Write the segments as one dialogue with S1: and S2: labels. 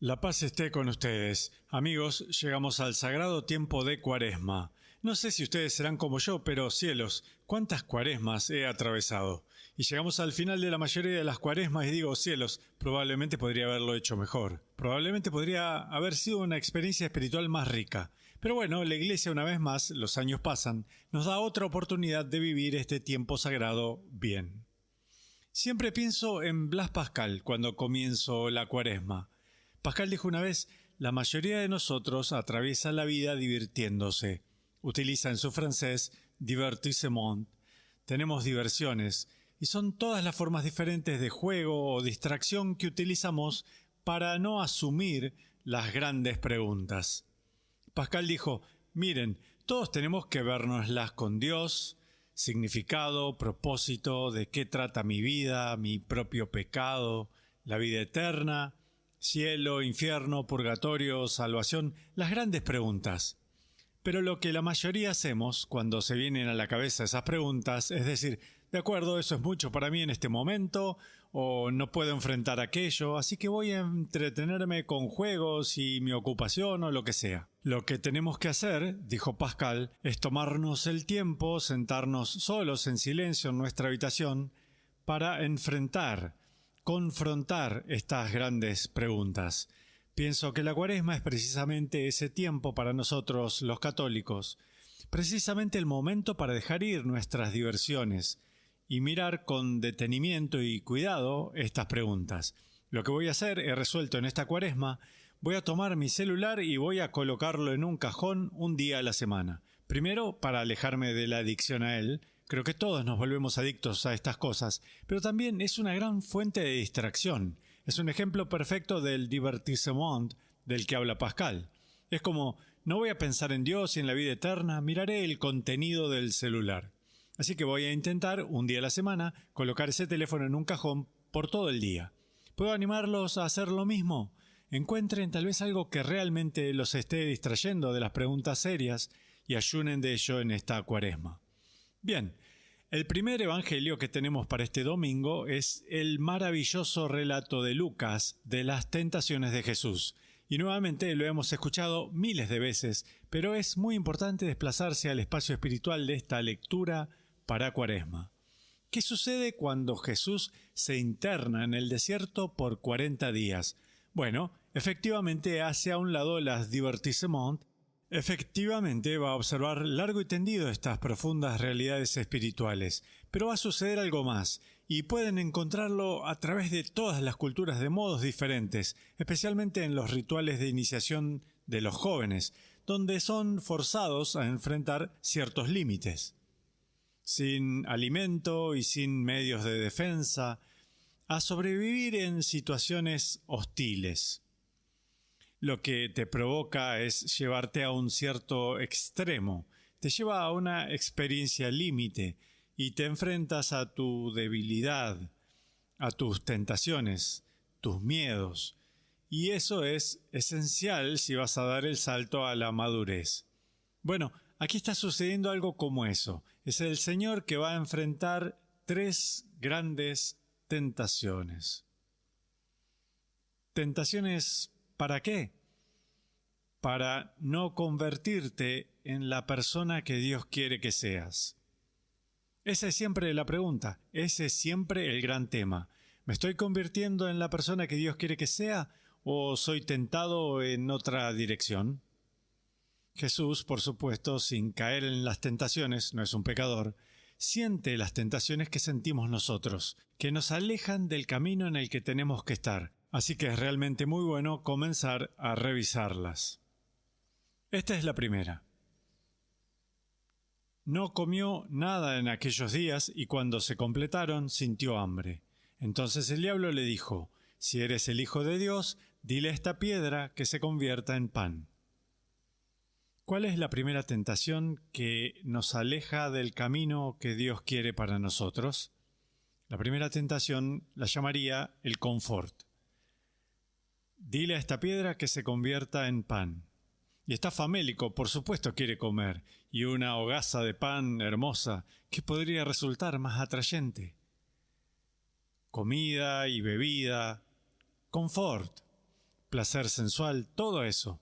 S1: La paz esté con ustedes. Amigos, llegamos al sagrado tiempo de Cuaresma. No sé si ustedes serán como yo, pero cielos, ¿cuántas cuaresmas he atravesado? Y llegamos al final de la mayoría de las cuaresmas y digo, cielos, probablemente podría haberlo hecho mejor. Probablemente podría haber sido una experiencia espiritual más rica. Pero bueno, la Iglesia una vez más, los años pasan, nos da otra oportunidad de vivir este tiempo sagrado bien. Siempre pienso en Blas Pascal cuando comienzo la cuaresma. Pascal dijo una vez, la mayoría de nosotros atraviesa la vida divirtiéndose. Utiliza en su francés divertissement. Tenemos diversiones, y son todas las formas diferentes de juego o distracción que utilizamos para no asumir las grandes preguntas. Pascal dijo, miren, todos tenemos que vernoslas con Dios, significado, propósito, de qué trata mi vida, mi propio pecado, la vida eterna, cielo, infierno, purgatorio, salvación, las grandes preguntas. Pero lo que la mayoría hacemos cuando se vienen a la cabeza esas preguntas es decir, de acuerdo, eso es mucho para mí en este momento, o no puedo enfrentar aquello, así que voy a entretenerme con juegos y mi ocupación o lo que sea. Lo que tenemos que hacer, dijo Pascal, es tomarnos el tiempo, sentarnos solos en silencio en nuestra habitación, para confrontar estas grandes preguntas. Pienso que la Cuaresma es precisamente ese tiempo para nosotros los católicos, precisamente el momento para dejar ir nuestras diversiones y mirar con detenimiento y cuidado estas preguntas. Lo que voy a hacer, he resuelto en esta Cuaresma, voy a tomar mi celular y voy a colocarlo en un cajón un día a la semana. Primero, para alejarme de la adicción a él. Creo que todos nos volvemos adictos a estas cosas, pero también es una gran fuente de distracción. Es un ejemplo perfecto del divertissement del que habla Pascal. Es como, no voy a pensar en Dios y en la vida eterna, miraré el contenido del celular. Así que voy a intentar, un día a la semana, colocar ese teléfono en un cajón por todo el día. ¿Puedo animarlos a hacer lo mismo? Encuentren tal vez algo que realmente los esté distrayendo de las preguntas serias y ayunen de ello en esta Cuaresma. Bien, el primer evangelio que tenemos para este domingo es el maravilloso relato de Lucas de las tentaciones de Jesús. Y nuevamente lo hemos escuchado miles de veces, pero es muy importante desplazarse al espacio espiritual de esta lectura para Cuaresma. ¿Qué sucede cuando Jesús se interna en el desierto por 40 días? Bueno, efectivamente hace a un lado las divertissement. Efectivamente va a observar largo y tendido estas profundas realidades espirituales, pero va a suceder algo más, y pueden encontrarlo a través de todas las culturas de modos diferentes, especialmente en los rituales de iniciación de los jóvenes, donde son forzados a enfrentar ciertos límites. Sin alimento y sin medios de defensa, a sobrevivir en situaciones hostiles. Lo que te provoca es llevarte a un cierto extremo, te lleva a una experiencia límite y te enfrentas a tu debilidad, a tus tentaciones, tus miedos, y eso es esencial si vas a dar el salto a la madurez. Bueno, aquí está sucediendo algo como eso. Es el Señor que va a enfrentar 3 grandes tentaciones. ¿Tentaciones para qué? Para no convertirte en la persona que Dios quiere que seas. Esa es siempre la pregunta, ese es siempre el gran tema. ¿Me estoy convirtiendo en la persona que Dios quiere que sea o soy tentado en otra dirección? Jesús, por supuesto, sin caer en las tentaciones, no es un pecador, siente las tentaciones que sentimos nosotros, que nos alejan del camino en el que tenemos que estar. Así que es realmente muy bueno comenzar a revisarlas. Esta es la primera. No comió nada en aquellos días y cuando se completaron sintió hambre. Entonces el diablo le dijo, si eres el Hijo de Dios, dile a esta piedra que se convierta en pan. ¿Cuál es la primera tentación que nos aleja del camino que Dios quiere para nosotros? La primera tentación la llamaría el confort. Dile a esta piedra que se convierta en pan. Y está famélico, por supuesto quiere comer, y una hogaza de pan hermosa, ¿qué podría resultar más atrayente? Comida y bebida, confort. placer sensual, todo eso.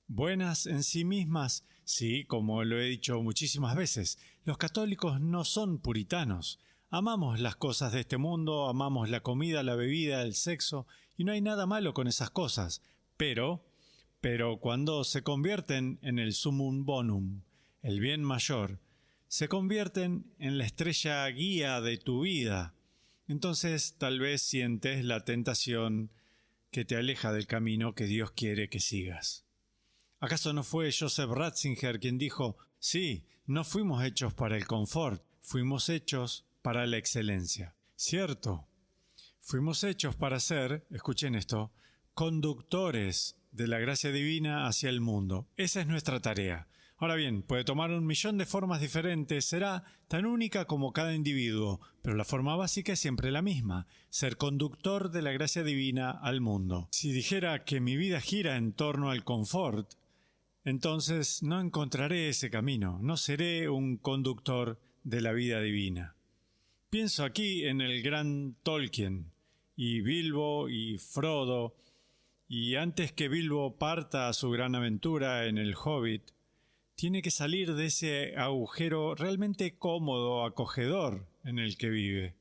S1: Buenas en sí mismas, sí, como lo he dicho muchísimas veces, los católicos no son puritanos. Amamos las cosas de este mundo, amamos la comida, la bebida, el sexo, y no hay nada malo con esas cosas. Pero cuando se convierten en el sumum bonum, el bien mayor, se convierten en la estrella guía de tu vida. Entonces tal vez sientes la tentación que te aleja del camino que Dios quiere que sigas. ¿Acaso no fue Joseph Ratzinger quien dijo, sí, no fuimos hechos para el confort, fuimos hechos para la excelencia? Cierto, fuimos hechos para ser, escuchen esto, conductores de la gracia divina hacia el mundo. Esa es nuestra tarea. Ahora bien, puede tomar 1.000.000 de formas diferentes, será tan única como cada individuo, pero la forma básica es siempre la misma, ser conductor de la gracia divina al mundo. Si dijera que mi vida gira en torno al confort, entonces no encontraré ese camino, no seré un conductor de la vida divina. Pienso aquí en el gran Tolkien, y Bilbo y Frodo, y antes que Bilbo parta a su gran aventura en el Hobbit, tiene que salir de ese agujero realmente cómodo, acogedor en el que vive.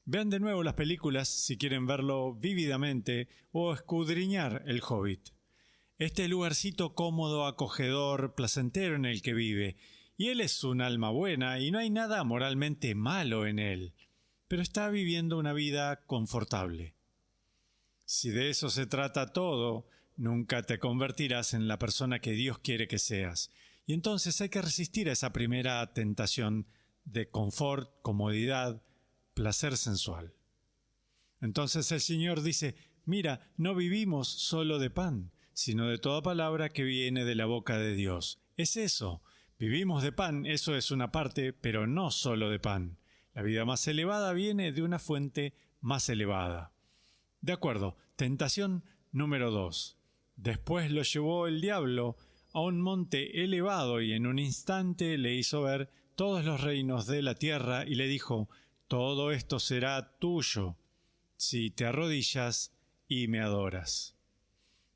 S1: Vean de nuevo las películas si quieren verlo vívidamente o escudriñar el Hobbit. Este lugarcito cómodo, acogedor, placentero en el que vive. Y él es un alma buena y no hay nada moralmente malo en él, pero está viviendo una vida confortable. Si de eso se trata todo, nunca te convertirás en la persona que Dios quiere que seas. Y entonces hay que resistir a esa primera tentación de confort, comodidad, placer sensual. Entonces el Señor dice, mira, no vivimos solo de pan, sino de toda palabra que viene de la boca de Dios. Es eso, vivimos de pan, eso es una parte, pero no solo de pan. La vida más elevada viene de una fuente más elevada. De acuerdo, tentación número 2. Después lo llevó el diablo a un monte elevado y en un instante le hizo ver todos los reinos de la tierra y le dijo, todo esto será tuyo si te arrodillas y me adoras.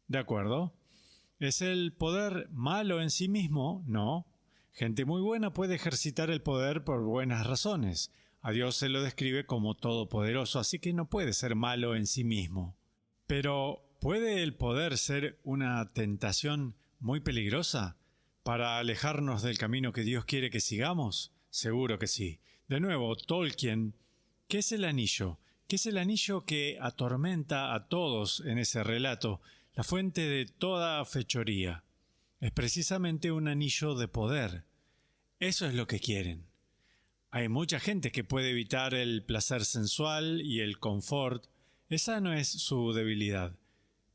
S1: ¿De acuerdo? ¿Es el poder malo en sí mismo? No. Gente muy buena puede ejercitar el poder por buenas razones. A Dios se lo describe como todopoderoso, así que no puede ser malo en sí mismo. Pero, ¿puede el poder ser una tentación muy peligrosa para alejarnos del camino que Dios quiere que sigamos? Seguro que sí. De nuevo, Tolkien, ¿qué es el anillo? ¿Qué es el anillo que atormenta a todos en ese relato? La fuente de toda fechoría. Es precisamente un anillo de poder. Eso es lo que quieren. Hay mucha gente que puede evitar el placer sensual y el confort. Esa no es su debilidad,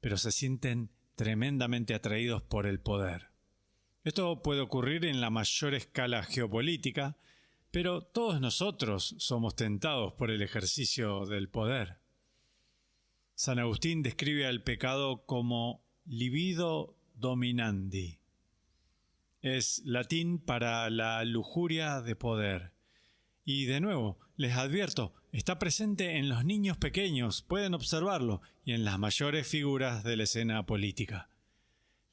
S1: pero se sienten tremendamente atraídos por el poder. Esto puede ocurrir en la mayor escala geopolítica, pero todos nosotros somos tentados por el ejercicio del poder. San Agustín describe al pecado como libido dominandi. Es latín para la lujuria de poder. Y de nuevo, les advierto, está presente en los niños pequeños, pueden observarlo, y en las mayores figuras de la escena política.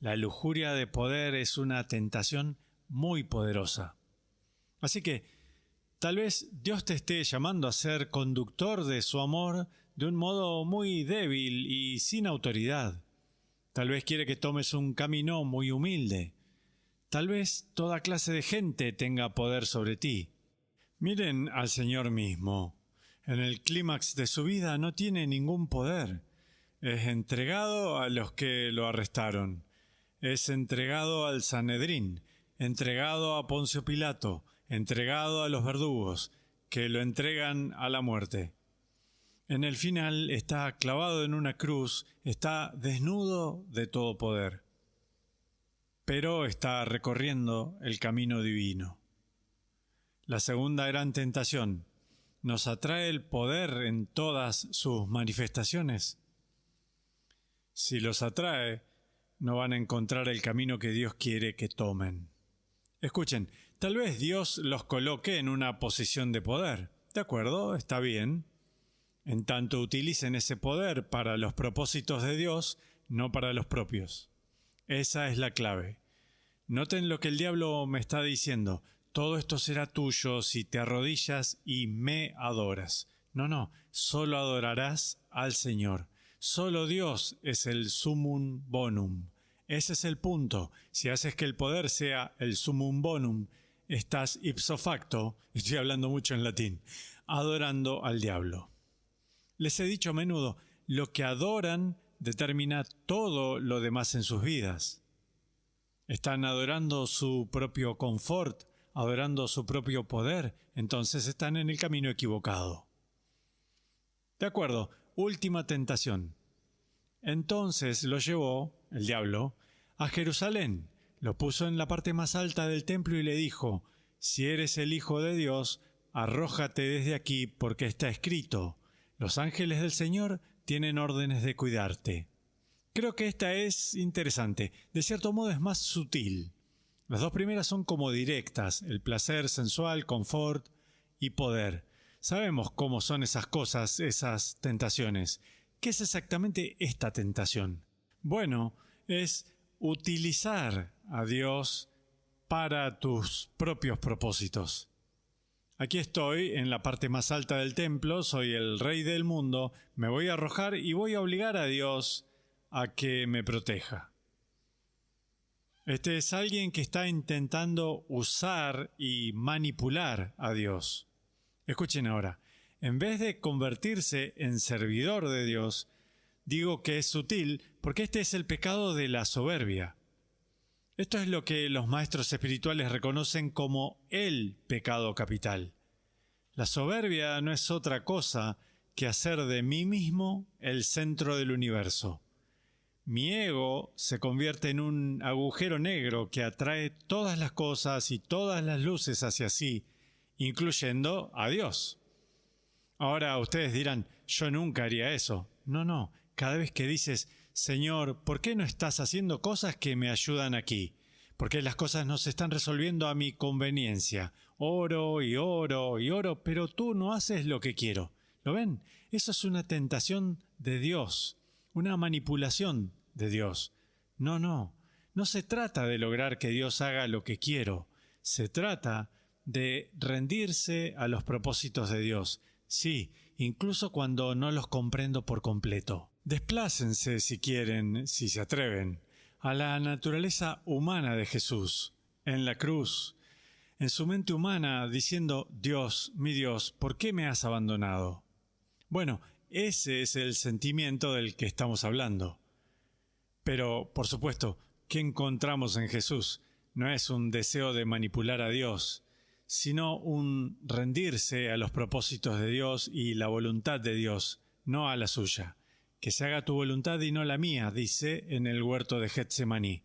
S1: La lujuria de poder es una tentación muy poderosa. Así que, tal vez Dios te esté llamando a ser conductor de su amor de un modo muy débil y sin autoridad. Tal vez quiere que tomes un camino muy humilde. Tal vez toda clase de gente tenga poder sobre ti. Miren al Señor mismo. En el clímax de su vida no tiene ningún poder. Es entregado a los que lo arrestaron. Es entregado al Sanedrín, entregado a Poncio Pilato, entregado a los verdugos, que lo entregan a la muerte. En el final está clavado en una cruz, está desnudo de todo poder. Pero está recorriendo el camino divino. La segunda gran tentación, ¿nos atrae el poder en todas sus manifestaciones? Si los atrae, no van a encontrar el camino que Dios quiere que tomen. Escuchen, tal vez Dios los coloque en una posición de poder. ¿De acuerdo? Está bien. En tanto utilicen ese poder para los propósitos de Dios, no para los propios. Esa es la clave. Noten lo que el diablo me está diciendo. Todo esto será tuyo si te arrodillas y me adoras. No, solo adorarás al Señor. Solo Dios es el sumum bonum. Ese es el punto. Si haces que el poder sea el sumum bonum, estás ipso facto, estoy hablando mucho en latín, adorando al diablo. Les he dicho a menudo, lo que adoran determina todo lo demás en sus vidas. Están adorando su propio confort, adorando su propio poder, entonces están en el camino equivocado. De acuerdo, última tentación. Entonces lo llevó, el diablo, a Jerusalén, lo puso en la parte más alta del templo y le dijo, si eres el Hijo de Dios, arrójate desde aquí porque está escrito, los ángeles del Señor tienen órdenes de cuidarte. Creo que esta es interesante, de cierto modo es más sutil. Las dos primeras son como directas, el placer sensual, confort y poder. Sabemos cómo son esas cosas, esas tentaciones. ¿Qué es exactamente esta tentación? Bueno, es utilizar a Dios para tus propios propósitos. Aquí estoy, en la parte más alta del templo, soy el rey del mundo, me voy a arrojar y voy a obligar a Dios a que me proteja. Este es alguien que está intentando usar y manipular a Dios. Escuchen ahora, en vez de convertirse en servidor de Dios, digo que es sutil porque este es el pecado de la soberbia. Esto es lo que los maestros espirituales reconocen como el pecado capital. La soberbia no es otra cosa que hacer de mí mismo el centro del universo. Mi ego se convierte en un agujero negro que atrae todas las cosas y todas las luces hacia sí, incluyendo a Dios. Ahora ustedes dirán, yo nunca haría eso. No, cada vez que dices, Señor, ¿por qué no estás haciendo cosas que me ayudan aquí? ¿Por qué las cosas no se están resolviendo a mi conveniencia? Oro y oro y oro, pero tú no haces lo que quiero. ¿Lo ven? Eso es una tentación de Dios, una manipulación de Dios. No se trata de lograr que Dios haga lo que quiero. Se trata de rendirse a los propósitos de Dios. Sí, incluso cuando no los comprendo por completo. Desplácense, si quieren, si se atreven, a la naturaleza humana de Jesús, en la cruz, en su mente humana, diciendo, Dios, mi Dios, ¿por qué me has abandonado? Bueno, ese es el sentimiento del que estamos hablando. Pero, por supuesto, ¿qué encontramos en Jesús? No es un deseo de manipular a Dios, sino un rendirse a los propósitos de Dios y la voluntad de Dios, no a la suya. Que se haga tu voluntad y no la mía, dice en el huerto de Getsemaní.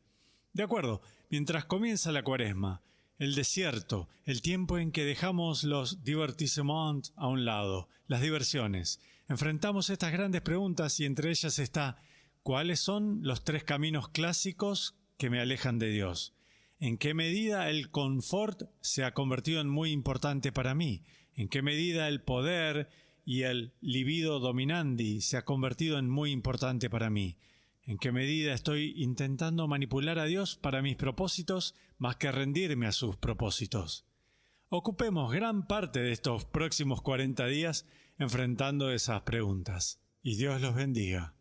S1: De acuerdo, mientras comienza la Cuaresma, el desierto, el tiempo en que dejamos los divertissements a un lado, las diversiones, enfrentamos estas grandes preguntas y entre ellas está, ¿cuáles son los 3 caminos clásicos que me alejan de Dios? ¿En qué medida el confort se ha convertido en muy importante para mí? ¿En qué medida el poder y el libido dominandi se ha convertido en muy importante para mí? ¿En qué medida estoy intentando manipular a Dios para mis propósitos más que rendirme a sus propósitos? Ocupemos gran parte de estos próximos 40 días enfrentando esas preguntas. Y Dios los bendiga.